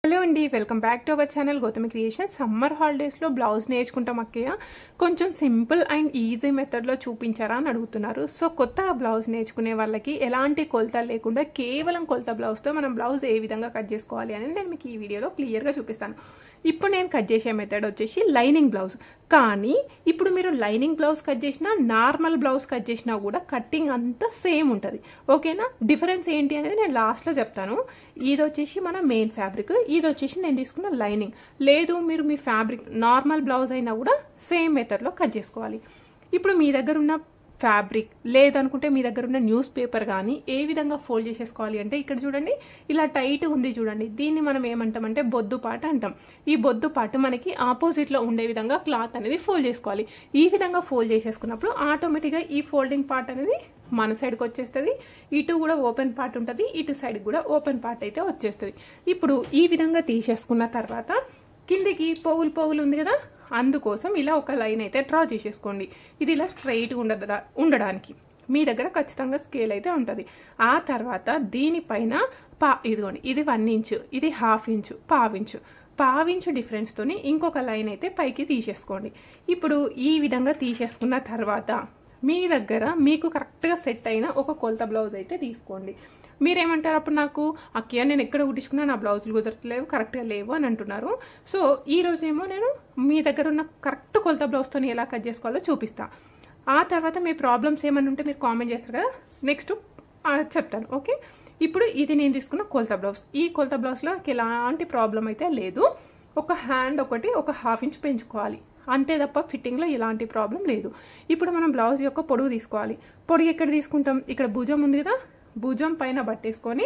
Hello అండి, welcome back to our channel Gautami creation. Summer హాలిడేస్లో blouse నేర్చుకుంటాం అక్కయ్య, కొంచెం సింపుల్ అండ్ ఈజీ మెథడ్లో చూపించారా అని అడుగుతున్నారు. సో కొత్తగా బ్లౌజ్ నేర్చుకునే వాళ్ళకి ఎలాంటి కొలతలు లేకుండా కేవలం కొలత బ్లౌజ్తో మనం బ్లౌజ్ ఏ విధంగా కట్ చేసుకోవాలి అనేది నేను మీకు ఈ వీడియోలో క్లియర్గా చూపిస్తాను. ఇప్పుడు నేను కట్ చేసే మెథడ్ వచ్చేసి లైనింగ్ బ్లౌజ్. కానీ ఇప్పుడు మీరు లైనింగ్ బ్లౌజ్ కట్ చేసినా నార్మల్ బ్లౌజ్ కట్ చేసినా కూడా కట్టింగ్ అంతా సేమ్ ఉంటుంది. ఓకేనా? డిఫరెన్స్ ఏంటి అనేది నేను లాస్ట్లో చెప్తాను. ఇది వచ్చేసి మన మెయిన్ ఫ్యాబ్రిక్, ఇది వచ్చేసి నేను తీసుకున్న లైనింగ్. లేదు మీరు మీ ఫ్యాబ్రిక్ నార్మల్ బ్లౌజ్ అయినా కూడా సేమ్ మెథడ్లో కట్ చేసుకోవాలి. ఇప్పుడు మీ దగ్గర ఉన్న ఫ్యాబ్రిక్ లేదనుకుంటే మీ దగ్గర ఉన్న న్యూస్ పేపర్ కానీ ఏ విధంగా ఫోల్డ్ చేసేసుకోవాలి అంటే ఇక్కడ చూడండి, ఇలా టైట్ ఉంది చూడండి, దీన్ని మనం ఏమంటామంటే బొద్దు పాట అంటాం. ఈ బొద్దు పాట మనకి ఆపోజిట్లో ఉండే విధంగా క్లాత్ అనేది ఫోల్డ్ చేసుకోవాలి. ఈ విధంగా ఫోల్డ్ చేసేసుకున్నప్పుడు ఆటోమేటిక్గా ఈ ఫోల్డింగ్ పార్ట్ అనేది మన సైడ్కి వచ్చేస్తుంది. ఇటు కూడా ఓపెన్ పార్ట్ ఉంటుంది, ఇటు సైడ్ కూడా ఓపెన్ పార్ట్ అయితే వచ్చేస్తుంది. ఇప్పుడు ఈ విధంగా తీసేసుకున్న తర్వాత కిందికి పోగులు ఉంది కదా, అందుకోసం ఇలా ఒక లైన్ అయితే డ్రా చేసేసుకోండి. ఇది ఇలా స్ట్రైట్గా ఉండడానికి మీ దగ్గర ఖచ్చితంగా స్కేల్ అయితే ఉంటుంది. ఆ తర్వాత దీనిపైన ఇదిగోండి, ఇది 1 ఇంచు, ఇది 1/2 ఇంచు, పావించు డిఫరెన్స్తోని ఇంకొక లైన్ అయితే పైకి తీసేసుకోండి. ఇప్పుడు ఈ విధంగా తీసేసుకున్న తర్వాత మీ దగ్గర మీకు కరెక్ట్గా సెట్ అయిన ఒక కొలత బ్లౌజ్ అయితే తీసుకోండి. మీరేమంటారు అప్పుడు, నాకు అక్కయ్య నేను ఎక్కడ కుట్టించుకున్నా నా బ్లౌజులు కుదరట్లేవు, కరెక్ట్గా లేవు అని అంటున్నారు. సో ఈ రోజేమో నేను మీ దగ్గర ఉన్న కరెక్ట్ కొలత బ్లౌజ్తో ఎలా కట్ చేసుకోవాలో చూపిస్తాను. ఆ తర్వాత మీ ప్రాబ్లమ్స్ ఏమైనా ఉంటే మీరు కామెంట్ చేస్తారు కదా, నెక్స్ట్ చెప్తాను. ఓకే, ఇప్పుడు ఇది నేను తీసుకున్న కొలత బ్లౌజ్. ఈ కొలత బ్లౌజ్లో నాకు ఎలాంటి ప్రాబ్లం అయితే లేదు. ఒక హ్యాండ్ ఒకటి ఒక 1/2 ఇంచ్ పెంచుకోవాలి అంతే తప్ప ఫిట్టింగ్లో ఎలాంటి ప్రాబ్లం లేదు. ఇప్పుడు మనం బ్లౌజ్ యొక్క పొడుగు తీసుకోవాలి. పొడుగు ఎక్కడ తీసుకుంటాం? ఇక్కడ భుజం ఉంది కదా, భుజం పైన పట్టేసుకొని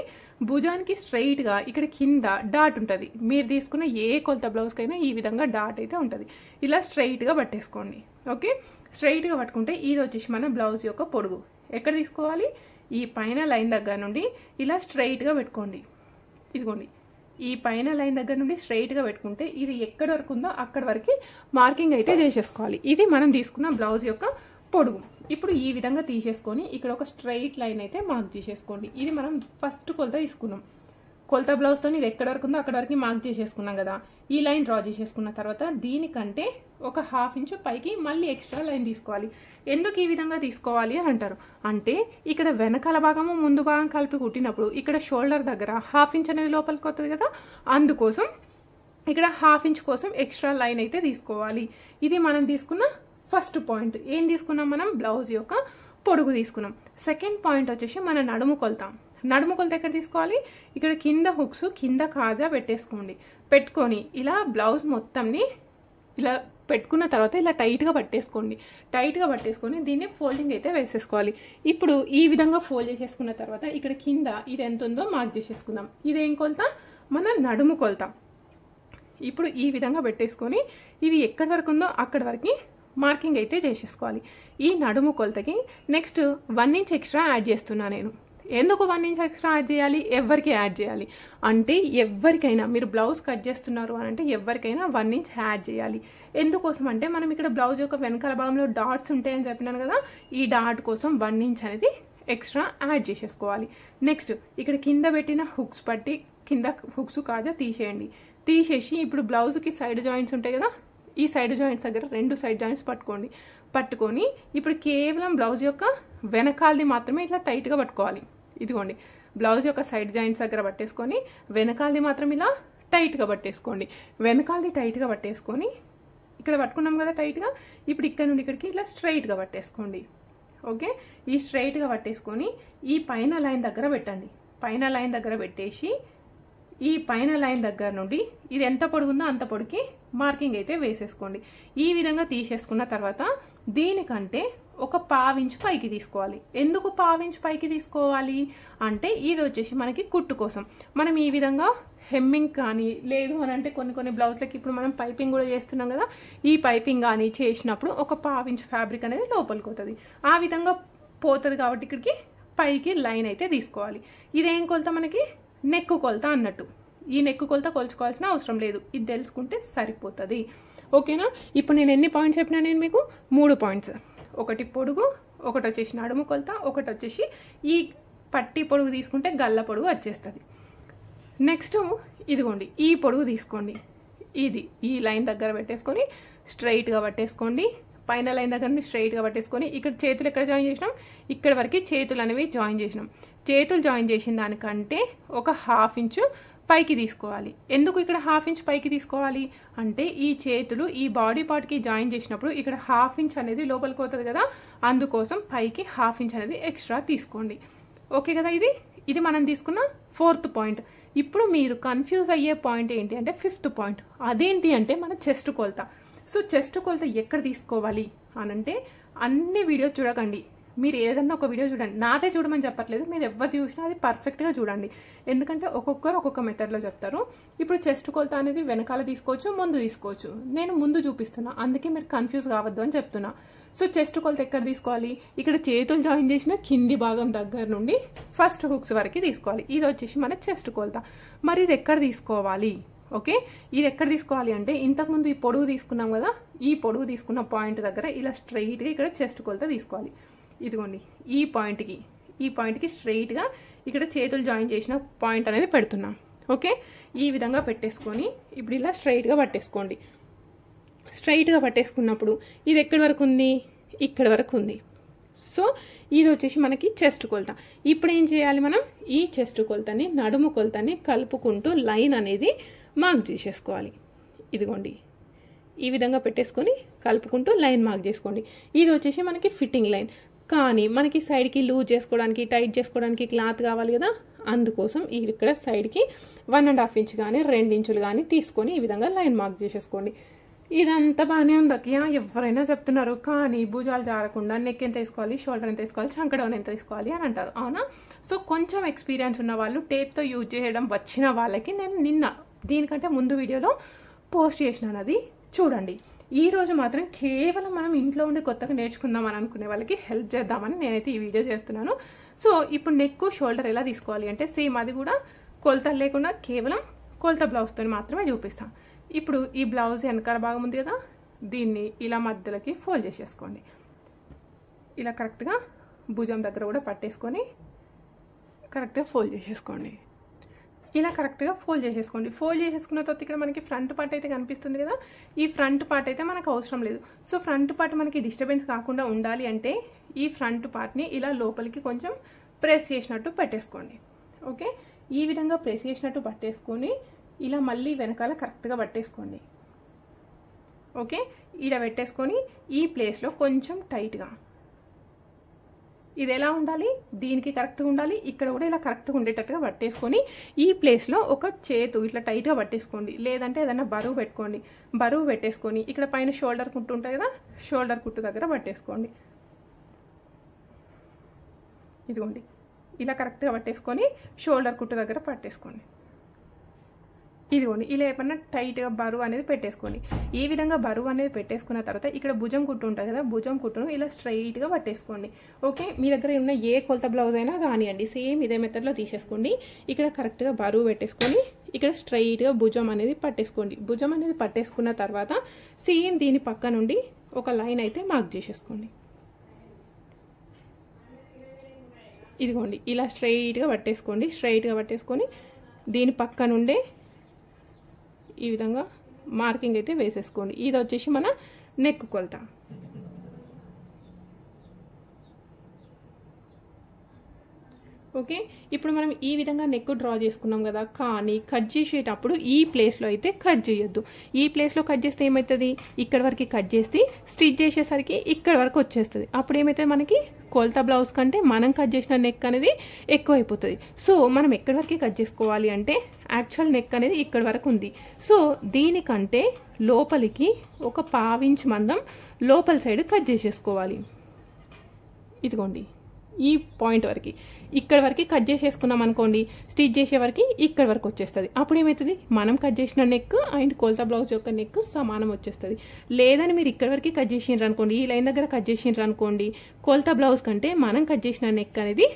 భుజానికి స్ట్రైట్గా ఇక్కడ కింద డాట్ ఉంటుంది. మీరు తీసుకున్న ఏ కొలత బ్లౌజ్కైనా ఈ విధంగా డాట్ అయితే ఉంటుంది. ఇలా స్ట్రైట్గా పట్టేసుకోండి. ఓకే, స్ట్రైట్గా పట్టుకుంటే ఇది వచ్చేసి మన బ్లౌజ్ యొక్క పొడుగు. ఎక్కడ తీసుకోవాలి? ఈ పైన లైన్ దగ్గర నుండి ఇలా స్ట్రైట్గా పెట్టుకోండి. ఇదిగోండి, ఈ పైన లైన్ దగ్గర నుండి స్ట్రైట్గా పెట్టుకుంటే ఇది ఎక్కడి వరకు ఉందో అక్కడి వరకు మార్కింగ్ అయితే చేసేసుకోవాలి. ఇది మనం తీసుకున్న బ్లౌజ్ యొక్క పొడుగు. ఇప్పుడు ఈ విధంగా తీసేసుకొని ఇక్కడ ఒక స్ట్రైట్ లైన్ అయితే మార్క్ చేసేసుకోండి. ఇది మనం ఫస్ట్ కొలత తీసుకున్నాం. కొలత బ్లౌజ్తో ఇది ఎక్కడి వరకు ఉందో అక్కడి వరకు మార్క్ చేసేసుకున్నాం కదా. ఈ లైన్ డ్రా చేసేసుకున్న తర్వాత దీనికంటే ఒక 1/2 ఇంచు పైకి మళ్ళీ ఎక్స్ట్రా లైన్ తీసుకోవాలి. ఎందుకు ఈ విధంగా తీసుకోవాలి అని అంటారు అంటే, ఇక్కడ వెనకాల భాగము ముందు భాగం కలిపి కుట్టినప్పుడు ఇక్కడ షోల్డర్ దగ్గర 1/2 ఇంచ్ అనేది లోపలికి వస్తుంది కదా, అందుకోసం ఇక్కడ 1/2 ఇంచ్ కోసం ఎక్స్ట్రా లైన్ అయితే తీసుకోవాలి. ఇది మనం తీసుకున్న ఫస్ట్ పాయింట్. ఏం తీసుకున్నాం? మనం బ్లౌజ్ యొక్క పొడుగు తీసుకున్నాం. సెకండ్ పాయింట్ వచ్చేసి మన నడుము కొలత. నడుము కొలత ఎక్కడ తీసుకోవాలి? ఇక్కడ కింద హుక్స్ కింద కాజా పెట్టేసుకోండి. పెట్టుకొని ఇలా బ్లౌజ్ మొత్తంని ఇలా పెట్టుకున్న తర్వాత ఇలా టైట్గా పట్టేసుకోండి. టైట్గా పట్టేసుకొని దీన్ని ఫోల్డింగ్ అయితే వేసేసుకోవాలి. ఇప్పుడు ఈ విధంగా ఫోల్డ్ చేసేసుకున్న తర్వాత ఇక్కడ కింద ఇది ఎంత ఉందో మార్క్ చేసేసుకుందాం. ఇదేం కొలత? మన నడుము కొలత. ఇప్పుడు ఈ విధంగా పెట్టేసుకొని ఇది ఎక్కడి వరకు ఉందో అక్కడి వరకు మార్కింగ్ అయితే చేసేసుకోవాలి. ఈ నడుము కొలతకి నెక్స్ట్ 1 ఇంచ్ ఎక్స్ట్రా యాడ్ చేస్తున్నా నేను. ఎందుకు 1 ఇంచ్ ఎక్స్ట్రా యాడ్ చేయాలి? ఎవరికి యాడ్ చేయాలి అంటే, ఎవరికైనా మీరు బ్లౌజ్ కట్ చేస్తున్నారు అని అంటే ఎవరికైనా 1 ఇంచ్ యాడ్ చేయాలి. ఎందుకోసం అంటే, మనం ఇక్కడ బ్లౌజ్ యొక్క వెనకాల భాగంలో డాట్స్ ఉంటాయని చెప్పినాను కదా, ఈ డాట్ కోసం 1 ఇంచ్ అనేది ఎక్స్ట్రా యాడ్ చేసేసుకోవాలి. నెక్స్ట్ ఇక్కడ కింద పెట్టిన హుక్స్ పట్టి కింద హుక్స్ కాజా తీసేసి ఇప్పుడు బ్లౌజ్కి సైడ్ జాయింట్స్ ఉంటాయి కదా, ఈ సైడ్ జాయింట్స్ దగ్గర 2 సైడ్ జాయింట్స్ పట్టుకొని ఇప్పుడు కేవలం బ్లౌజ్ యొక్క వెనకాలది మాత్రమే ఇట్లా టైట్గా పట్టుకోవాలి. ఇదిగోండి, బ్లౌజ్ యొక్క సైడ్ జాయింట్స్ దగ్గర పట్టేసుకొని వెనకాలది మాత్రం ఇలా టైట్గా పట్టేసుకోండి. వెనకాలది టైట్గా పట్టేసుకొని ఇక్కడ పట్టుకున్నాం కదా టైట్గా, ఇప్పుడు ఇక్కడ నుండి ఇక్కడికి ఇట్లా స్ట్రైట్గా పట్టేసుకోండి. ఓకే, ఈ స్ట్రైట్గా పట్టేసుకొని ఈ పైన లైన్ దగ్గర పెట్టండి. పైన లైన్ దగ్గర పెట్టేసి ఈ పైన లైన్ దగ్గర నుండి ఇది ఎంత పొడుగుందో అంత పొడికి మార్కింగ్ అయితే వేసేసుకోండి. ఈ విధంగా తీసేసుకున్న తర్వాత దీనికంటే ఒక 1/2 ఇంచ్ పైకి తీసుకోవాలి. ఎందుకు 1/2 ఇంచ్ పైకి తీసుకోవాలి అంటే, ఇది వచ్చేసి మనకి కుట్టు కోసం. మనం ఈ విధంగా హెమ్మింగ్ కానీ లేదు అని అంటే కొన్ని బ్లౌజ్లకి ఇప్పుడు మనం పైపింగ్ కూడా చేస్తున్నాం కదా, ఈ పైపింగ్ కానీ చేసినప్పుడు ఒక 1/2 ఇంచ్ ఫ్యాబ్రిక్ అనేది లోపలికి పోతుంది. ఆ విధంగా పోతుంది కాబట్టి ఇక్కడికి పైకి లైన్ అయితే తీసుకోవాలి. ఇదేం కొలత? మనకి నెక్కు కొలత అన్నట్టు. ఈ నెక్కు కొలత కొలుచుకోవాల్సిన అవసరం లేదు, ఇది తెలుసుకుంటే సరిపోతుంది. ఓకేనా? ఇప్పుడు నేను ఎన్ని పాయింట్స్ చెప్పినా? నేను మీకు 3 పాయింట్స్. ఒకటి పొడుగు, ఒకటి వచ్చేసి నడుము కొలత, ఒకటి వచ్చేసి ఈ పట్టి పొడుగు తీసుకుంటే గల్ల పొడుగు వచ్చేస్తుంది. నెక్స్ట్ ఇదిగోండి ఈ పొడుగు తీసుకోండి, ఇది ఈ లైన్ దగ్గర పెట్టేసుకొని స్ట్రైట్గా పట్టేసుకోండి. పైన లైన్ దగ్గర నుండి స్ట్రైట్గా పట్టేసుకొని ఇక్కడ చేతులు ఎక్కడ జాయిన్ చేసినాం, ఇక్కడ వరకు చేతులు అనేవి జాయిన్ చేసినాం. చేతులు జాయిన్ చేసిన దానికంటే ఒక 1/2 ఇంచు పైకి తీసుకోవాలి. ఎందుకు ఇక్కడ 1/2 ఇంచ్ పైకి తీసుకోవాలి అంటే ఈ చేతులు ఈ బాడీ పార్ట్కి జాయిన్ చేసినప్పుడు ఇక్కడ 1/2 ఇంచ్ అనేది లోపలికి పోతుంది కదా, అందుకోసం పైకి 1/2 ఇంచ్ అనేది ఎక్స్ట్రా తీసుకోండి. ఓకే కదా, ఇది మనం తీసుకున్న 4th పాయింట్. ఇప్పుడు మీరు కన్ఫ్యూజ్ అయ్యే పాయింట్ ఏంటి అంటే 5th పాయింట్. అదేంటి అంటే మన చెస్ట్ కొలత. సో చెస్ట్ కొలత ఎక్కడ తీసుకోవాలి అనంటే అన్ని వీడియోస్ చూడకండి, మీరు ఏదన్నా ఒక వీడియో చూడండి. నాదే చూడమని చెప్పట్లేదు, మీరు ఎవరు చూసినా అది పర్ఫెక్ట్గా చూడండి, ఎందుకంటే ఒక్కొక్కరు ఒక్కొక్క మెథడ్లో చెప్తారు. ఇప్పుడు చెస్ట్ కొలత అనేది వెనకాల తీసుకోవచ్చు, ముందు తీసుకోవచ్చు. నేను ముందు చూపిస్తున్నా, అందుకే మీరు కన్ఫ్యూజ్ కావద్దు అని చెప్తున్నా. సో చెస్ట్ కొలత ఎక్కడ తీసుకోవాలి, ఇక్కడ చేతులు జాయిన్ చేసిన కింది భాగం దగ్గర నుండి ఫస్ట్ హుక్స్ వరకు తీసుకోవాలి. ఇది వచ్చేసి మన చెస్ట్ కొలత. మరి ఇది ఎక్కడ తీసుకోవాలి, ఓకే, ఇది ఎక్కడ తీసుకోవాలి అంటే ఇంతకుముందు ఈ పొడుగు తీసుకున్నాం కదా, ఈ పొడుగు తీసుకున్న పాయింట్ దగ్గర ఇలా స్ట్రైట్గా ఇక్కడ చెస్ట్ కొలత తీసుకోవాలి. ఇదిగోండి ఈ పాయింట్కి స్ట్రైట్గా ఇక్కడ చేతులు జాయిన్ చేసిన పాయింట్ అనేది పెడుతున్నాం. ఓకే, ఈ విధంగా పెట్టేసుకొని ఇప్పుడు ఇలా స్ట్రైట్గా పట్టేసుకోండి. స్ట్రైట్గా పట్టేసుకున్నప్పుడు ఇది ఎక్కడి వరకు ఉంది, ఇక్కడ వరకు ఉంది. సో ఇది వచ్చేసి మనకి చెస్ట్ కొలత. ఇప్పుడు ఏం చేయాలి, మనం ఈ చెస్ట్ కొలతని నడుము కొలతని కలుపుకుంటూ లైన్ అనేది మార్క్ చేసేసుకోవాలి. ఇదిగోండి ఈ విధంగా పెట్టేసుకొని కలుపుకుంటూ లైన్ మార్క్ చేసుకోండి. ఇది వచ్చేసి మనకి ఫిట్టింగ్ లైన్. కానీ మనకి సైడ్కి లూజ్ చేసుకోవడానికి టైట్ చేసుకోవడానికి క్లాత్ కావాలి కదా, అందుకోసం ఇక్కడ సైడ్కి 1.5 ఇంచ్ కానీ 2 ఇంచులు కానీ తీసుకొని ఈ విధంగా లైన్ మార్క్ చేసేసుకోండి. ఇదంతా బాగానే ఉంది అక్కయ్య, ఎవరైనా చెప్తున్నారు, కానీ భుజాలు జారకుండా నెక్ ఎంత తీసుకోవాలి, షోల్డర్ ఎంత తీసుకోవాలి, చంకడౌన్ ఎంత తీసుకోవాలి అని అంటారు, అవునా? సో కొంచెం ఎక్స్పీరియన్స్ ఉన్న వాళ్ళు, టేప్తో యూజ్ చేయడం వచ్చిన వాళ్ళకి నేను నిన్న దీనికంటే ముందు వీడియోలో పోస్ట్ చేసినాను, అది చూడండి. ఈ రోజు మాత్రం కేవలం మనం ఇంట్లో ఉండి కొత్తగా నేర్చుకుందాం అని అనుకునే వాళ్ళకి హెల్ప్ చేద్దామని నేనైతే ఈ వీడియో చేస్తున్నాను. సో ఇప్పుడు నెక్ షోల్డర్ ఎలా తీసుకోవాలి అంటే సేమ్ అది కూడా కొలతలు లేకుండా కేవలం కొలత బ్లౌజ్తో మాత్రమే చూపిస్తాను. ఇప్పుడు ఈ బ్లౌజ్ వెనకాల భాగం ఉంది కదా, దీన్ని ఇలా మధ్యలోకి ఫోల్డ్ చేసేసుకోండి. ఇలా కరెక్ట్గా భుజం దగ్గర కూడా పట్టేసుకొని కరెక్ట్గా ఫోల్డ్ చేసేసుకోండి. ఇలా కరెక్ట్గా ఫోల్డ్ చేసేసుకోండి. ఫోల్డ్ చేసేసుకున్న తర్వాత ఇక్కడ మనకి ఫ్రంట్ పార్ట్ అయితే కనిపిస్తుంది కదా, ఈ ఫ్రంట్ పార్ట్ అయితే మనకు అవసరం లేదు. సో ఫ్రంట్ పార్ట్ మనకి డిస్టర్బెన్స్ కాకుండా ఉండాలి అంటే ఈ ఫ్రంట్ పార్ట్ని ఇలా లోపలికి కొంచెం ప్రెస్ చేసినట్టు పెట్టేసుకోండి. ఓకే, ఈ విధంగా ప్రెస్ చేసినట్టు పట్టేసుకొని ఇలా మళ్ళీ వెనకాల కరెక్ట్గా పట్టేసుకోండి. ఓకే, ఇలా పెట్టేసుకొని ఈ ప్లేస్లో కొంచెం టైట్గా, ఇది ఎలా ఉండాలి, దీనికి కరెక్ట్గా ఉండాలి, ఇక్కడ కూడా ఇలా కరెక్ట్గా ఉండేటట్టుగా పట్టేసుకొని ఈ ప్లేస్లో ఒక చేతు ఇట్లా టైట్గా పట్టేసుకోండి. లేదంటే ఏదైనా బరువు పెట్టుకోండి. బరువు పెట్టేసుకొని ఇక్కడ పైన షోల్డర్ కుట్టు ఉంటుంది కదా, షోల్డర్ కుట్టు దగ్గర పట్టేసుకోండి. ఇదిగోండి ఇలా కరెక్ట్గా పట్టేసుకొని షోల్డర్ కుట్టు దగ్గర పట్టేసుకోండి. ఇదిగోండి ఇలా ఏమన్నా టైట్గా బరువు అనేది పెట్టేసుకోండి. ఈ విధంగా బరువు అనేది పెట్టేసుకున్న తర్వాత ఇక్కడ భుజం కుట్టు ఉంటుంది కదా, భుజం కుట్టును ఇలా స్ట్రైట్గా పట్టేసుకోండి. ఓకే, మీ దగ్గర ఉన్న ఏ కొలత బ్లౌజ్ అయినా కానివ్వండి, సేమ్ ఇదే మెథడ్లో తీసేసుకోండి. ఇక్కడ కరెక్ట్గా బరువు పెట్టేసుకొని ఇక్కడ స్ట్రైట్గా భుజం అనేది పట్టేసుకోండి. భుజం అనేది పట్టేసుకున్న తర్వాత సేమ్ దీని పక్క నుండి ఒక లైన్ అయితే మార్క్ చేసేసుకోండి. ఇదిగోండి ఇలా స్ట్రైట్గా పట్టేసుకోండి. స్ట్రైట్గా పట్టేసుకొని దీని పక్క నుండే ఈ విధంగా మార్కింగ్ అయితే వేసేసుకోండి. ఇది వచ్చేసి మన నెక్ కొలత. ఓకే, ఇప్పుడు మనం ఈ విధంగా నెక్ డ్రా చేసుకున్నాం కదా, కానీ కట్ చేసేటప్పుడు ఈ ప్లేస్లో అయితే కట్ చేయొద్దు. ఈ ప్లేస్లో కట్ చేస్తే ఏమవుతుంది, ఇక్కడ వరకు కట్ చేసి స్టిచ్ చేసేసరికి ఇక్కడ వరకు వచ్చేస్తుంది. అప్పుడు ఏమవుతుంది, మనకి కొలత బ్లౌజ్ కంటే మనం కట్ చేసిన నెక్ అనేది ఎక్కువ అయిపోతుంది. సో మనం ఎక్కడి వరకు కట్ చేసుకోవాలి అంటే యాక్చువల్ నెక్ అనేది ఇక్కడ వరకు ఉంది. సో దీనికంటే లోపలికి ఒక 1/2 ఇంచ్ మందం లోపల సైడ్ కట్ చేసేసుకోవాలి. ఇదిగోండి ఈ పాయింట్ వరకు, ఇక్కడ వరకు కట్ చేసేసుకున్నాం అనుకోండి, స్టిచ్ చేసే వరకు ఇక్కడ వరకు వచ్చేస్తుంది. అప్పుడు ఏమవుతుంది, మనం కట్ చేసిన నెక్ అండ్ కొలత బ్లౌజ్ యొక్క నెక్ సమానం వచ్చేస్తుంది. లేదని మీరు ఇక్కడ వరకు కట్ చేసిండ్రు అనుకోండి, ఈ లైన్ దగ్గర కట్ చేసిండ్రు అనుకోండి, కొలత బ్లౌజ్ కంటే మనం కట్ చేసిన నెక్ అనేది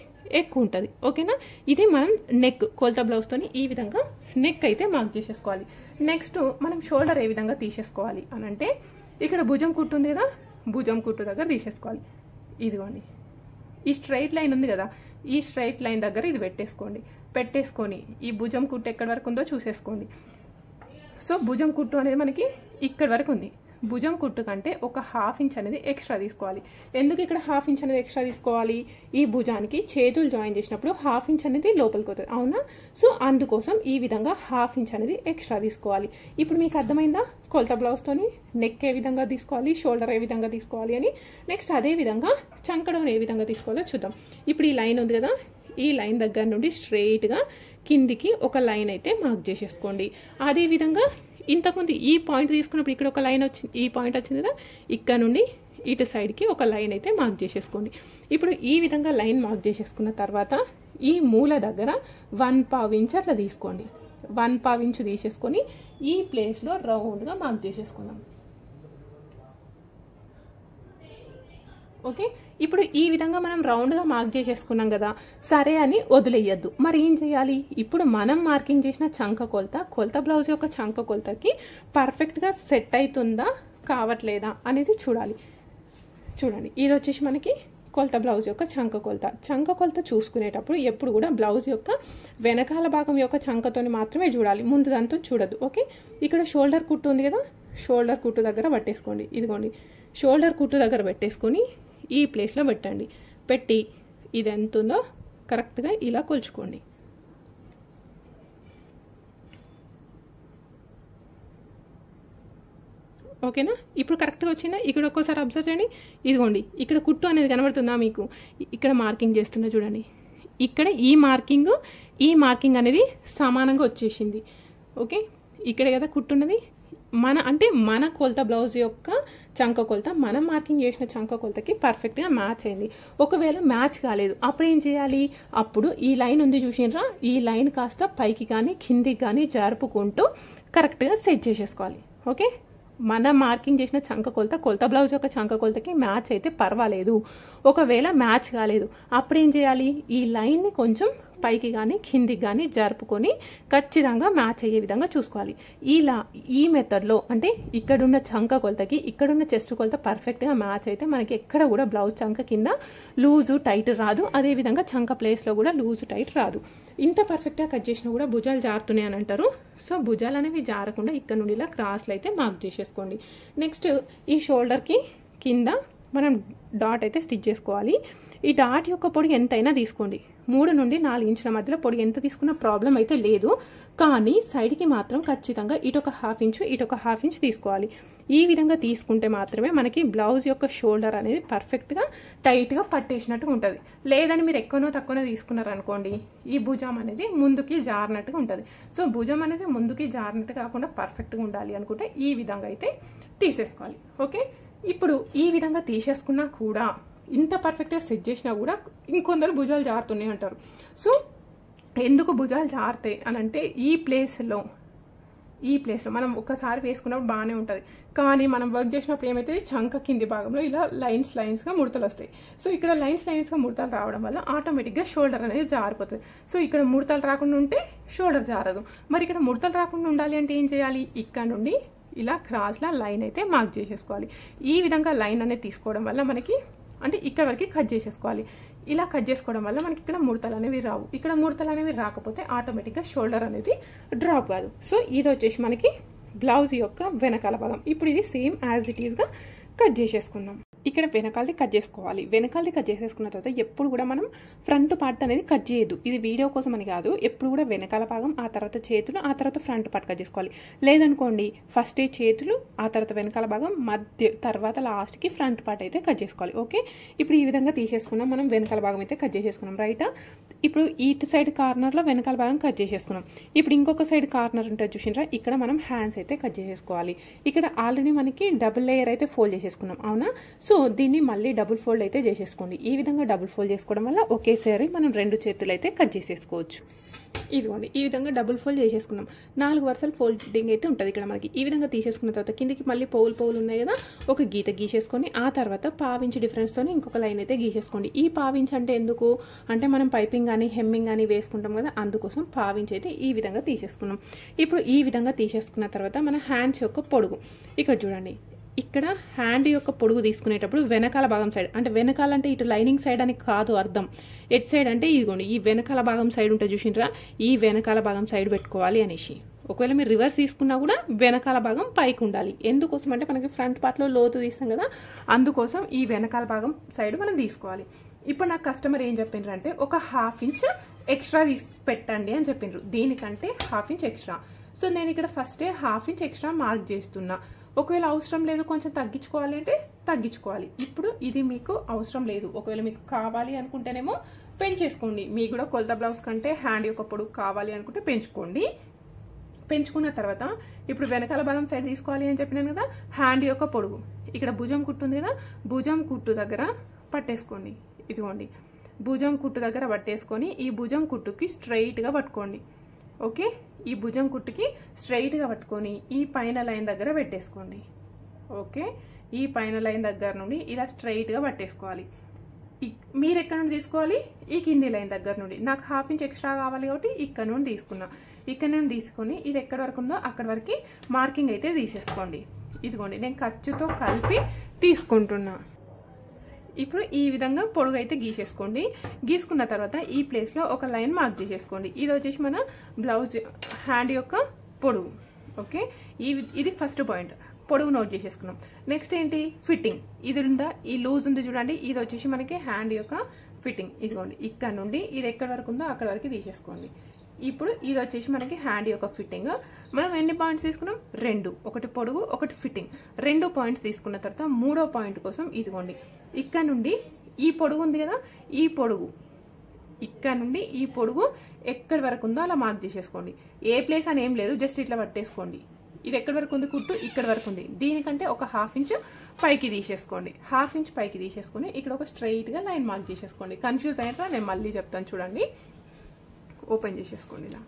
ఎక్కువ ఉంటుంది. ఓకేనా, ఇది మనం నెక్ కొలత బ్లౌజ్తో ఈ విధంగా నెక్ అయితే మార్క్ చేసేసుకోవాలి. నెక్స్ట్ మనం షోల్డర్ ఏ విధంగా తీసేసుకోవాలి అని అంటే ఇక్కడ భుజం కుట్టు ఉంది కదా, భుజం కుట్టు దగ్గర తీసేసుకోవాలి. ఇదిగోండి ఈ స్ట్రైట్ లైన్ ఉంది కదా, ఈ స్ట్రైట్ లైన్ దగ్గర ఇది పెట్టేసుకోండి. పెట్టేసుకొని ఈ భుజం కుట్టు ఎక్కడి వరకు ఉందో చూసేసుకోండి. సో భుజం కుట్టు అనేది మనకి ఇక్కడ వరకు ఉంది. భుజం కుట్టు కంటే ఒక 1/2 ఇంచ్ అనేది ఎక్స్ట్రా తీసుకోవాలి. ఎందుకు ఇక్కడ 1/2 ఇంచ్ అనేది ఎక్స్ట్రా తీసుకోవాలి? ఈ భుజానికి చేతులు జాయిన్ చేసినప్పుడు 1/2 ఇంచ్ అనేది లోపలికి అవుతుంది, అవునా? సో అందుకోసం ఈ విధంగా 1/2 ఇంచ్ అనేది ఎక్స్ట్రా తీసుకోవాలి. ఇప్పుడు మీకు అర్థమైందా కొలత బ్లౌజ్తోని నెక్ ఏ విధంగా తీసుకోవాలి, షోల్డర్ ఏ విధంగా తీసుకోవాలి అని. నెక్స్ట్ అదే విధంగా చంకడౌన్ ఏ విధంగా తీసుకోవాలో చూద్దాం. ఇప్పుడు ఈ లైన్ ఉంది కదా, ఈ లైన్ దగ్గర నుండి స్ట్రెయిట్గా కిందికి ఒక లైన్ అయితే మార్క్ చేసేసుకోండి. అదేవిధంగా ఇంతకుముందు ఈ పాయింట్ తీసుకున్నప్పుడు ఇక్కడ ఒక లైన్ వచ్చింది, ఈ పాయింట్ వచ్చింది కదా, ఇక్కడ నుండి ఇటు సైడ్కి ఒక లైన్ అయితే మార్క్ చేసేసుకోండి. ఇప్పుడు ఈ విధంగా లైన్ మార్క్ చేసేసుకున్న తర్వాత ఈ మూల దగ్గర 1/4 ఇంచ్ అట్లా తీసుకోండి. 1/4 ఇంచ్ తీసేసుకొని ఈ ప్లేస్లో రౌండ్గా మార్క్ చేసేసుకుందాం. ఓకే, ఇప్పుడు ఈ విధంగా మనం రౌండ్గా మార్క్ చేసేసుకున్నాం కదా, సరే అని వదిలేయద్దు. మరి ఏం చేయాలి? ఇప్పుడు మనం మార్కింగ్ చేసిన చంక కొలత బ్లౌజ్ యొక్క చంక కొలతకి పర్ఫెక్ట్గా సెట్ అవుతుందా కావట్లేదా అనేది చూడాలి. చూడండి, ఇది వచ్చేసి మనకి కొలత బ్లౌజ్ యొక్క చంక కొలత చూసుకునేటప్పుడు ఎప్పుడు కూడా బ్లౌజ్ యొక్క వెనకాల భాగం యొక్క చంకతోని మాత్రమే చూడాలి, ముందుదంతా చూడద్దు. ఓకే, ఇక్కడ షోల్డర్ కుట్టు ఉంది కదా, షోల్డర్ కుట్టు దగ్గర పట్టేసుకోండి. ఇదిగోండి, షోల్డర్ కుట్టు దగ్గర పెట్టేసుకొని ఈ ప్లేస్లో పెట్టండి. పెట్టి ఇది ఎంత ఉందో కరెక్ట్గా ఇలా కొలుచుకోండి. ఓకేనా? ఇప్పుడు కరెక్ట్గా వచ్చిందా? ఇక్కడ ఒక్కోసారి అబ్జర్వ్ చేయండి. ఇదిగోండి, ఇక్కడ కుట్టు అనేది కనబడుతుందా మీకు? ఇక్కడ మార్కింగ్ చేస్తున్నా చూడండి. ఇక్కడ ఈ మార్కింగ్ అనేది సమానంగా వచ్చేసింది. ఓకే, ఇక్కడే కదా కుట్టున్నది. మన కొలత బ్లౌజ్ యొక్క చంక కొలత మనం మార్కింగ్ చేసిన చంక కొలతకి పర్ఫెక్ట్గా మ్యాచ్ అయింది. ఒకవేళ మ్యాచ్ కాలేదు అప్పుడు ఏం చేయాలి? అప్పుడు ఈ లైన్ ఉంది చూసినరా, ఈ లైన్ కాస్త పైకి కానీ కిందికి కానీ జరుపుకుంటూ కరెక్ట్గా సెట్ చేసేసుకోవాలి. ఓకే, మనం మార్కింగ్ చేసిన కొలత బ్లౌజ్ యొక్క చంక కొలతకి మ్యాచ్ అయితే పర్వాలేదు. ఒకవేళ మ్యాచ్ కాలేదు అప్పుడు ఏం చేయాలి? ఈ లైన్ని కొంచెం పైకి కానీ కిందికి కానీ జరుపుకొని ఖచ్చితంగా మ్యాచ్ అయ్యే విధంగా చూసుకోవాలి. ఈ మెథడ్లో అంటే ఇక్కడున్న చంక కొలతకి ఇక్కడున్న చెస్ట్ కొలత పర్ఫెక్ట్గా మ్యాచ్ అయితే మనకి ఎక్కడ కూడా బ్లౌజ్ చంక కింద లూజు టైట్ రాదు, అదేవిధంగా చంక ప్లేస్లో కూడా లూజు టైట్ రాదు. ఇంత పర్ఫెక్ట్గా కట్ చేసినా కూడా భుజాలు జారుతున్నాయి అని అంటారు. సో భుజాలు అనేవి జారకుండా ఇక్కడ నుండి ఇలా క్రాస్లు అయితే మార్క్ చేసేసుకోండి. నెక్స్ట్ ఈ షోల్డర్కి కింద మనం డాట్ అయితే స్టిచ్ చేసుకోవాలి. ఈ డాట్ యొక్క పొడి ఎంతైనా తీసుకోండి. 3 నుండి 4 ఇంచుల మధ్యలో పొడి ఎంత తీసుకున్న ప్రాబ్లం అయితే లేదు. కానీ సైడ్కి మాత్రం ఖచ్చితంగా ఇటొక 1/2 ఇంచు ఇటొక 1/2 ఇంచ్ తీసుకోవాలి. ఈ విధంగా తీసుకుంటే మాత్రమే మనకి బ్లౌజ్ యొక్క షోల్డర్ అనేది పర్ఫెక్ట్గా టైట్గా పట్టేసినట్టుగా ఉంటుంది. లేదని మీరు ఎక్కువనో తక్కువనో తీసుకున్నారనుకోండి, ఈ భుజం అనేది ముందుకి జారినట్టుగా ఉంటుంది. సో భుజం అనేది ముందుకి జారినట్టు కాకుండా పర్ఫెక్ట్గా ఉండాలి అనుకుంటే ఈ విధంగా అయితే తీసేసుకోవాలి. ఓకే, ఇప్పుడు ఈ విధంగా తీసేసుకున్నా కూడా ఇంత పర్ఫెక్ట్గా సెట్ చేసినా కూడా ఇంకొందరు భుజాలు జారుతున్నాయి అంటారు. సో ఎందుకు భుజాలు జారుతాయి అని అంటే ఈ ప్లేస్లో మనం ఒకసారి వేసుకున్నప్పుడు బాగానే ఉంటుంది. కానీ మనం వర్క్ చేసినప్పుడు ఏమవుతుంది, చంక కింది భాగంలో ఇలా లైన్స్గా ముడతలు వస్తాయి. సో ఇక్కడ లైన్స్గా ముడతలు రావడం వల్ల ఆటోమేటిక్గా షోల్డర్ అనేది జారిపోతుంది. సో ఇక్కడ ముడతలు రాకుండా ఉంటే షోల్డర్ జారదు. మరి ఇక్కడ ముడతలు రాకుండా ఉండాలి అంటే ఏం చేయాలి? ఇక్కడ నుండి ఇలా క్రాస్లా లైన్ అయితే మార్క్ చేసేసుకోవాలి. ఈ విధంగా లైన్ అనేది తీసుకోవడం వల్ల మనకి అంటే ఇక్కడ వరకు కట్ చేసేసుకోవాలి. ఇలా కట్ చేసుకోవడం వల్ల మనకి ఇక్కడ ముడతలు అనేవి రావు. ఇక్కడ ముడతలు అనేవి రాకపోతే ఆటోమేటిక్గా షోల్డర్ అనేది డ్రాప్ కాదు. సో ఇది వచ్చేసి మనకి బ్లౌజ్ యొక్క వెనకాల భాగం. ఇప్పుడు ఇది సేమ్ యాజ్ ఇట్ ఈస్గా కట్ చేసేసుకుందాం. ఇక్కడ వెనకాలది కట్ చేసుకోవాలి. వెనకాలది కట్ చేసేసుకున్న తర్వాత ఎప్పుడు కూడా మనం ఫ్రంట్ పార్ట్ అనేది కట్ చేయొద్దు. ఇది వీడియో కోసం అని కాదు, ఎప్పుడు కూడా వెనకాల భాగం, ఆ తర్వాత చేతులు, ఆ తర్వాత ఫ్రంట్ పార్ట్ కట్ చేసుకోవాలి. లేదనుకోండి ఫస్ట్ చేతులు, ఆ తర్వాత వెనకాల భాగం, మధ్య తర్వాత లాస్ట్కి ఫ్రంట్ పార్ట్ అయితే కట్ చేసుకోవాలి. ఓకే, ఇప్పుడు ఈ విధంగా తీసేసుకున్నాం. మనం వెనకాల భాగం అయితే కట్ చేసేసుకున్నాం, రైటా? ఇప్పుడు ఇటు సైడ్ కార్నర్లో వెనకాల భాగం కట్ చేసేసుకున్నాం. ఇప్పుడు ఇంకొక సైడ్ కార్నర్ ఉంటుంది చూసినరా, ఇక్కడ మనం హ్యాండ్స్ అయితే కట్ చేసేసుకోవాలి. ఇక్కడ ఆల్రెడీ మనకి డబుల్ లేయర్ అయితే ఫోల్డ్ చేసేసుకున్నాం, అవునా? సో దీన్ని మళ్ళీ డబుల్ ఫోల్డ్ అయితే చేసేసుకోండి. ఈ విధంగా డబుల్ ఫోల్డ్ చేసుకోవడం వల్ల ఒకేసారి మనం 2 చేతులు అయితే కట్ చేసేసుకోవచ్చు. ఇదిగోండి, ఈ విధంగా డబుల్ ఫోల్డ్ చేసేసుకున్నాం. 4 వరుసలు ఫోల్డింగ్ అయితే ఉంటుంది ఇక్కడ మనకి. ఈ విధంగా తీసేసుకున్న తర్వాత కిందికి మళ్ళీ పోగులు ఉన్నాయి కదా, ఒక గీత గీసేసుకొని ఆ తర్వాత 1/2 ఇంచ్ డిఫరెన్స్తో ఇంకొక లైన్ అయితే గీసేసుకోండి. ఈ 1/2 ఇంచ్ అంటే ఎందుకు అంటే మనం పైపింగ్ కానీ హెమ్మింగ్ కానీ వేసుకుంటాం కదా, అందుకోసం 1/2 ఇంచ్ అయితే ఈ విధంగా తీసేసుకున్నాం. ఇప్పుడు ఈ విధంగా తీసేసుకున్న తర్వాత మన హ్యాండ్స్ యొక్క పొడుగు ఇక్కడ చూడండి, ఇక్కడ హ్యాండ్ యొక్క పొడుగు తీసుకునేటప్పుడు వెనకాల భాగం సైడ్, అంటే వెనకాల అంటే ఇటు లైనింగ్ సైడ్ అని కాదు అర్థం, ఎట్ సైడ్ అంటే ఇదిగోండి ఈ వెనకాల భాగం సైడ్ ఉంటుంది చూసిండ్రా, ఈ వెనకాల భాగం సైడ్ పెట్టుకోవాలి అనేసి. ఒకవేళ మీరు రివర్స్ తీసుకున్నా కూడా వెనకాల భాగం పైకి ఉండాలి. ఎందుకోసం అంటే మనకి ఫ్రంట్ పార్ట్లో లోతు తీస్తాం కదా, అందుకోసం ఈ వెనకాల భాగం సైడ్ మనం తీసుకోవాలి. ఇప్పుడు నాకు కస్టమర్ ఏం చెప్పిండ్రు అంటే ఒక 1/2 ఇంచ్ ఎక్స్ట్రా పెట్టండి అని చెప్పిండ్రు, దీనికంటే 1/2 ఇంచ్ ఎక్స్ట్రా. సో నేను ఇక్కడ ఫస్టే 1/2 ఇంచ్ ఎక్స్ట్రా మార్క్ చేస్తున్నా. ఒకవేళ అవసరం లేదు కొంచెం తగ్గించుకోవాలి అంటే తగ్గించుకోవాలి. ఇప్పుడు ఇది మీకు అవసరం లేదు, ఒకవేళ మీకు కావాలి అనుకుంటేనేమో పెంచేసుకోండి. మీకు కూడా కొలత బ్లౌజ్ కంటే హ్యాండ్ యొక్క పొడుగు కావాలి అనుకుంటే పెంచుకోండి. పెంచుకున్న తర్వాత ఇప్పుడు వెనకాల భాగం సైడ్ తీసుకోవాలి అని చెప్పినాను కదా, హ్యాండ్ యొక్క పొడుగు ఇక్కడ భుజం కుట్టు ఉంది కదా, భుజం కుట్టు దగ్గర పట్టేసుకోండి. ఇదిగోండి భుజం కుట్టు దగ్గర పట్టేసుకొని ఈ భుజం కుట్టుకి స్ట్రైట్గా పట్టుకోండి. ఓకే, ఈ భుజం కుట్టుకి స్ట్రైట్గా పట్టుకొని ఈ పైన లైన్ దగ్గర పెట్టేసుకోండి. ఓకే, ఈ పైన లైన్ దగ్గర నుండి ఇలా స్ట్రైట్గా పట్టేసుకోవాలి. మీరు ఎక్కడ నుండి తీసుకోవాలి, ఈ కింది లైన్ దగ్గర నుండి. నాకు 1/2 ఇంచ్ ఎక్స్ట్రా కావాలి కాబట్టి ఇక్కడ నుండి తీసుకున్నా. ఇక్కడ నుండి తీసుకొని ఇది ఎక్కడి వరకు ఉందో అక్కడ వరకు మార్కింగ్ అయితే తీసేసుకోండి. ఇదిగోండి నేను ఖర్చుతో కలిపి తీసుకుంటున్నా. ఇప్పుడు ఈ విధంగా పొడుగు అయితే గీసేసుకోండి. గీసుకున్న తర్వాత ఈ ప్లేస్లో ఒక లైన్ మార్క్ చేసేసుకోండి. ఇది వచ్చేసి మన బ్లౌజ్ హ్యాండ్ యొక్క పొడుగు. ఓకే, ఇది ఫస్ట్ పాయింట్, పొడుగు నోట్ చేసేసుకున్నాం. నెక్స్ట్ ఏంటి, ఫిట్టింగ్. ఇది ఉందా, ఈ లూజ్ ఉంది చూడండి, ఇది వచ్చేసి మనకి హ్యాండ్ యొక్క ఫిట్టింగ్. ఇదిగోండి ఇక్కడ నుండి ఇది ఎక్కడి వరకు ఉందో అక్కడ వరకు తీసేసుకోండి. ఇప్పుడు ఇది వచ్చేసి మనకి హ్యాండ్ యొక్క ఫిట్టింగ్. మనం ఎన్ని పాయింట్స్ తీసుకున్నాం, 2, ఒకటి పొడుగు ఒకటి ఫిట్టింగ్. 2 పాయింట్స్ తీసుకున్న తర్వాత 3వ పాయింట్ కోసం ఇదిగోండి ఇక్కడ నుండి ఈ పొడుగు ఉంది కదా, ఈ పొడుగు ఇక్కడ నుండి ఈ పొడుగు ఎక్కడి వరకు ఉందో అలా మార్క్ చేసేసుకోండి. ఏ ప్లేస్ అని ఏం లేదు, జస్ట్ ఇట్లా పట్టేసుకోండి. ఇది ఎక్కడి వరకు ఉంది కుట్టు, ఇక్కడ వరకు ఉంది. దీనికంటే ఒక 1/2 ఇంచ్ పైకి తీసేసుకోండి. 1/2 ఇంచ్ పైకి తీసేసుకొని ఇక్కడ ఒక స్ట్రైట్గా లైన్ మార్క్ చేసేసుకోండి. కన్ఫ్యూజ్ అయినా నేను మళ్ళీ చెప్తాను చూడండి. ఓపెన్ చేసేసుకోండి ఇలా.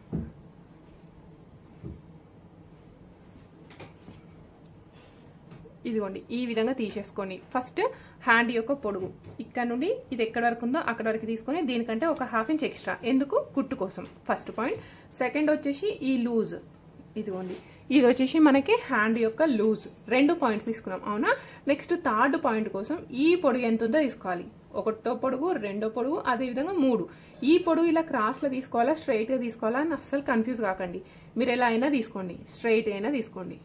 ఇదిగోండి ఈ విధంగా తీసేసుకోండి. ఫస్ట్ హ్యాండ్ యొక్క పొడుగు ఇక్కడ నుండి ఇది ఎక్కడి వరకు ఉందో అక్కడ వరకు తీసుకొని దీనికంటే ఒక 1/2 ఇంచ్ ఎక్స్ట్రా, ఎందుకు, కుట్టు కోసం, ఫస్ట్ పాయింట్. సెకండ్ వచ్చేసి ఈ లూజ్. ఇదిగోండి ఇది వచ్చేసి మనకి హ్యాండ్ యొక్క లూజ్. 2 పాయింట్స్ తీసుకున్నాం అవునా. నెక్స్ట్ థర్డ్ పాయింట్ కోసం ఈ పొడుగు ఎంత ఉందో తీసుకోవాలి. 1వ పొడుగు, 2వ పొడుగు, అదేవిధంగా 3. ఈ పొడుగు ఇలా క్రాస్లో తీసుకోవాలా స్ట్రైట్గా తీసుకోవాలా అని అస్సలు కన్ఫ్యూజ్ కాకండి. మీరు ఎలా అయినా తీసుకోండి, స్ట్రైట్ అయినా తీసుకోండి,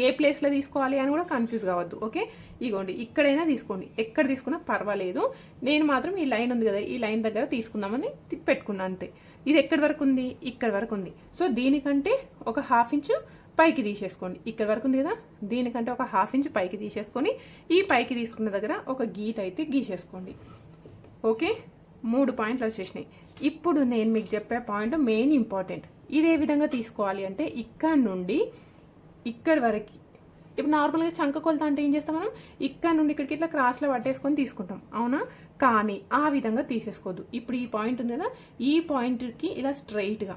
ఏ ప్లేస్లో తీసుకోవాలి అని కూడా కన్ఫ్యూజ్ కావద్దు. ఓకే, ఇగోండి ఇక్కడైనా తీసుకోండి, ఎక్కడ తీసుకున్నా పర్వాలేదు. నేను మాత్రం ఈ లైన్ ఉంది కదా, ఈ లైన్ దగ్గర తీసుకుందామని పెట్టుకున్నా అంతే. ఇది ఎక్కడి వరకు ఉంది, ఇక్కడ వరకు ఉంది. సో దీనికంటే ఒక 1/2 ఇంచ్ పైకి తీసేసుకోండి. ఇక్కడ వరకు ఉంది కదా, దీనికంటే ఒక 1/2 ఇంచ్ పైకి తీసేసుకొని ఈ పైకి తీసుకున్న దగ్గర ఒక గీత అయితే గీసేసుకోండి. ఓకే, 3 పాయింట్లు వచ్చేసినాయి. ఇప్పుడు నేను మీకు చెప్పే పాయింట్ మెయిన్ ఇంపార్టెంట్. ఇదే విధంగా తీసుకోవాలి అంటే ఇక్కడ నుండి ఇక్కడ వరకు. ఇప్పుడు నార్మల్గా చంక కొలత అంటే ఏం చేస్తాం మనం, ఇక్కడ నుండి ఇక్కడికి ఇట్లా క్రాస్లో పట్టేసుకొని తీసుకుంటాం అవునా, కానీ ఆ విధంగా తీసేసుకోవద్దు. ఇప్పుడు ఈ పాయింట్ ఉంది కదా, ఈ పాయింట్కి ఇలా స్ట్రైట్గా,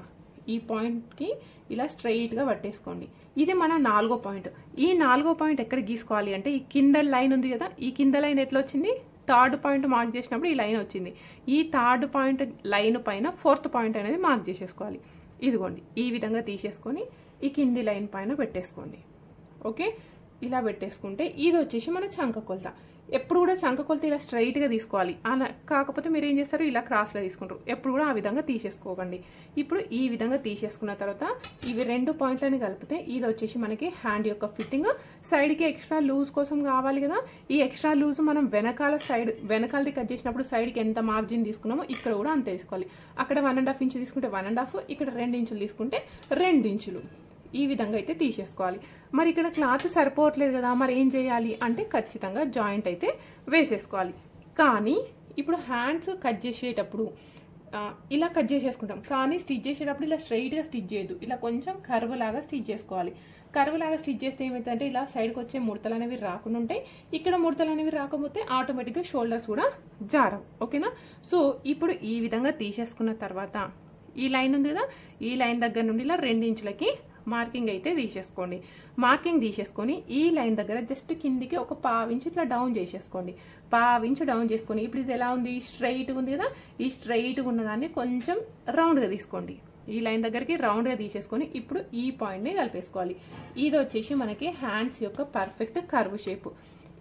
ఈ పాయింట్కి ఇలా స్ట్రైట్గా పట్టేసుకోండి. ఇది మన 4వ పాయింట్. ఈ 4వ పాయింట్ ఎక్కడ గీసుకోవాలి అంటే ఈ కింద లైన్ ఉంది కదా, ఈ కింద లైన్ ఎట్లా వచ్చింది, థర్డ్ పాయింట్ మార్క్ చేసినప్పుడు ఈ లైన్ వచ్చింది. ఈ థర్డ్ పాయింట్ లైన్ పైన 4th పాయింట్ అనేది మార్క్ చేసేసుకోవాలి. ఇదిగోండి ఈ విధంగా తీసేసుకొని ఈ కింది లైన్ పైన పెట్టేసుకోండి. ఓకే, ఇలా పెట్టేసుకుంటే ఇది వచ్చేసి మన చంక కొలత. ఎప్పుడు కూడా చంక కొలత ఇలా స్ట్రైట్గా తీసుకోవాలి. కాకపోతే మీరు ఏం చేస్తారు, ఇలా క్రాస్లో తీసుకుంటారు. ఎప్పుడు కూడా ఆ విధంగా తీసేసుకోకండి. ఇప్పుడు ఈ విధంగా తీసేసుకున్న తర్వాత ఇవి 2 పాయింట్లని కలిపితే ఇది వచ్చేసి మనకి హ్యాండ్ యొక్క ఫిట్టింగ్. సైడ్కి ఎక్స్ట్రా లూజ్ కోసం కావాలి కదా, ఈ ఎక్స్ట్రా లూజ్ మనం వెనకాలది కట్ చేసినప్పుడు సైడ్కి ఎంత మార్జిన్ తీసుకున్నామో ఇక్కడ కూడా అంతే తీసుకోవాలి. అక్కడ 1.5 ఇంచ్ తీసుకుంటే 1.5, ఇక్కడ 2 ఇంచులు తీసుకుంటే 2 ఇంచులు. ఈ విధంగా అయితే తీసేసుకోవాలి. మరి ఇక్కడ క్లాత్ సరిపోవట్లేదు కదా, మరి ఏం చేయాలి అంటే ఖచ్చితంగా జాయింట్ అయితే వేసేసుకోవాలి. కానీ ఇప్పుడు హ్యాండ్స్ కట్ చేసేటప్పుడు ఇలా కట్ చేసేసుకుంటాం, కానీ స్టిచ్ చేసేటప్పుడు ఇలా స్ట్రైట్గా స్టిచ్ చేయొద్దు, ఇలా కొంచెం కర్వ్ లాగా స్టిచ్ చేసుకోవాలి. కర్వ్ లాగా స్టిచ్ చేస్తే ఏమైందంటే ఇలా సైడ్కి వచ్చే ముడతలు అనేవి రాకుండా ఉంటాయి. ఇక్కడ ముడతలు అనేవి రాకపోతే ఆటోమేటిక్గా షోల్డర్స్ కూడా జారవు. ఓకేనా. సో ఇప్పుడు ఈ విధంగా తీసేసుకున్న తర్వాత ఈ లైన్ ఉంది కదా, ఈ లైన్ దగ్గర నుండి ఇలా 2 ఇంచులకి మార్కింగ్ అయితే తీసేసుకోండి. మార్కింగ్ తీసేసుకొని ఈ లైన్ దగ్గర జస్ట్ కిందికి ఒక 1/2 ఇంచ్ ఇట్లా డౌన్ చేసేసుకోండి. 1/2 ఇంచ్ డౌన్ చేసుకొని ఇప్పుడు ఇది ఎలా ఉంది, స్ట్రైట్గా ఉంది కదా, ఈ స్ట్రైట్గా ఉన్నదాన్ని కొంచెం రౌండ్గా తీసుకోండి. ఈ లైన్ దగ్గరికి రౌండ్గా తీసేసుకొని ఇప్పుడు ఈ పాయింట్ని కలిపేసుకోవాలి. ఇది వచ్చేసి మనకి హ్యాండ్స్ యొక్క పర్ఫెక్ట్ కర్వ్ షేప్.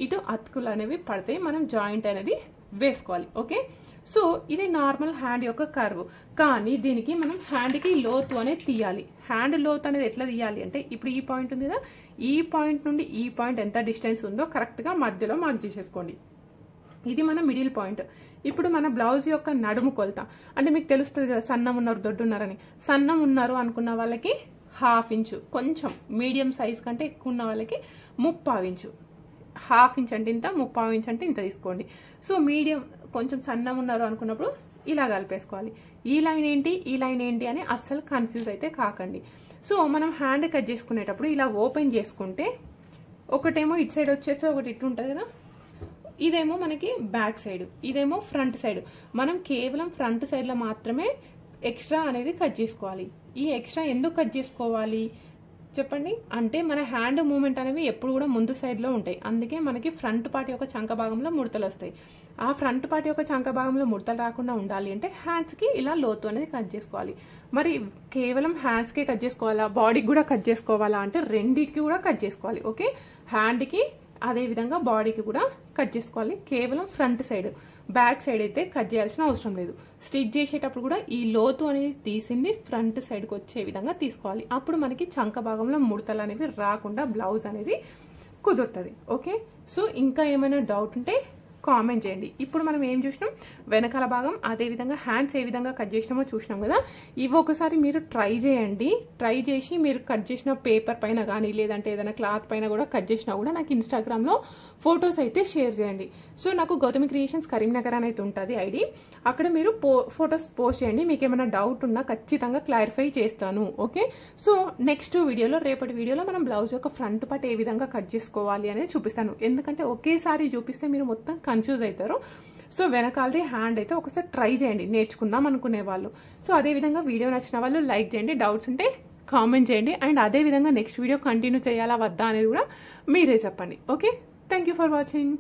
ఇటు అతుకులు అనేవి పడితే మనం జాయింట్ అనేది వేసుకోవాలి. ఓకే, సో ఇది నార్మల్ హ్యాండ్ యొక్క కర్వ్. కానీ దీనికి మనం హ్యాండ్కి లోతు అనేది తీయాలి. హ్యాండ్ లోతు అనేది ఎట్లా తీయాలి అంటే ఇప్పుడు ఈ పాయింట్ ఉంది కదా, ఈ పాయింట్ నుండి ఈ పాయింట్ ఎంత డిస్టెన్స్ ఉందో కరెక్ట్గా మధ్యలో మార్క్ చేసేసుకోండి. ఇది మన మిడిల్ పాయింట్. ఇప్పుడు మన బ్లౌజ్ యొక్క నడుము కొలత అంటే మీకు తెలుస్తుంది కదా, సన్నం ఉన్నారు దొడ్డున్నారని. సన్నం ఉన్నారు అనుకున్న వాళ్ళకి 1/2 ఇంచు, కొంచెం మీడియం సైజ్ కంటే ఎక్కువ ఉన్న వాళ్ళకి 3/4 ఇంచు. 1/2 ఇంచ్ అంటే ఇంత, 3/4 ఇంచ్ అంటే ఇంత తీసుకోండి. సో మీడియం కొంచెం సన్నం ఉన్నారు అనుకున్నప్పుడు ఇలా కలిపేసుకోవాలి. ఈ లైన్ ఏంటి ఈ లైన్ ఏంటి అని అస్సలు కన్ఫ్యూజ్ అయితే కాకండి. సో మనం హ్యాండ్ కట్ చేసుకునేటప్పుడు ఇలా ఓపెన్ చేసుకుంటే ఒకటేమో ఇటు సైడ్ వచ్చేస్తే ఒకటి ఇటు ఉంటుంది కదా, ఇదేమో మనకి బ్యాక్ సైడ్, ఇదేమో ఫ్రంట్ సైడ్. మనం కేవలం ఫ్రంట్ సైడ్లో మాత్రమే ఎక్స్ట్రా అనేది కట్ చేసుకోవాలి. ఈ ఎక్స్ట్రా ఎందుకు కట్ చేసుకోవాలి చెప్పండి అంటే మన హ్యాండ్ మూమెంట్ అనేవి ఎప్పుడు కూడా ముందు సైడ్లో ఉంటాయి. అందుకే మనకి ఫ్రంట్ పార్ట్ యొక్క చంక భాగంలో ముడతలు వస్తాయి. ఆ ఫ్రంట్ పార్ట్ యొక్క చంక భాగంలో ముడతలు రాకుండా ఉండాలి అంటే హ్యాండ్స్కి ఇలా లోతు అనేది కట్ చేసుకోవాలి. మరి కేవలం హ్యాండ్స్కే కట్ చేసుకోవాలా, బాడీకి కూడా కట్ చేసుకోవాలా అంటే రెండింటికి కూడా కట్ చేసుకోవాలి. ఓకే, హ్యాండ్కి అదేవిధంగా బాడీకి కూడా కట్ చేసుకోవాలి. కేవలం ఫ్రంట్ సైడ్, బ్యాక్ సైడ్ అయితే కట్ చేయాల్సిన అవసరం లేదు. స్టిచ్ చేసేటప్పుడు కూడా ఈ లోతు అనేది తీసింది ఫ్రంట్ సైడ్కి వచ్చే విధంగా తీసుకోవాలి. అప్పుడు మనకి చంక భాగంలో ముడతలు అనేవి రాకుండా బ్లౌజ్ అనేది కుదురుతుంది. ఓకే, సో ఇంకా ఏమైనా డౌట్ ఉంటే కామెంట్ చేయండి. ఇప్పుడు మనం ఏం చూసినాం, వెనకాల భాగం అదేవిధంగా హ్యాండ్స్ ఏ విధంగా కట్ చేసినామో చూసినాం కదా. ఇవి ఒకసారి మీరు ట్రై చేయండి. ట్రై చేసి మీరు కట్ చేసిన పేపర్ పైన కానీ లేదంటే ఏదైనా క్లాత్ పైన కూడా కట్ చేసినా కూడా నాకు ఇన్స్టాగ్రామ్లో ఫొటోస్ అయితే షేర్ చేయండి. సో నాకు గౌతమి క్రియేషన్స్ కరీంనగర్ అని అయితే ఉంటుంది ఐడి, అక్కడ మీరు ఫొటోస్ పోస్ట్ చేయండి. మీకు ఏమైనా డౌట్ ఉన్నా ఖచ్చితంగా క్లారిఫై చేస్తాను. ఓకే, సో నెక్స్ట్ వీడియోలో, రేపటి వీడియోలో మనం బ్లౌజ్ యొక్క ఫ్రంట్ పార్ట్ ఏ విధంగా కట్ చేసుకోవాలి అనేది చూపిస్తాను. ఎందుకంటే ఒకేసారి చూపిస్తే మీరు మొత్తం కన్ఫ్యూజ్ అవుతారు. సో వెనకాలది హ్యాండ్ అయితే ఒకసారి ట్రై చేయండి నేర్చుకుందాం అనుకునే వాళ్ళు. సో అదేవిధంగా వీడియో నచ్చిన వాళ్ళు లైక్ చేయండి, డౌట్స్ ఉంటే కామెంట్ చేయండి. అండ్ అదేవిధంగా నెక్స్ట్ వీడియో కంటిన్యూ చేయాలా వద్దా అనేది కూడా మీరే చెప్పండి. Okay, thank you for watching.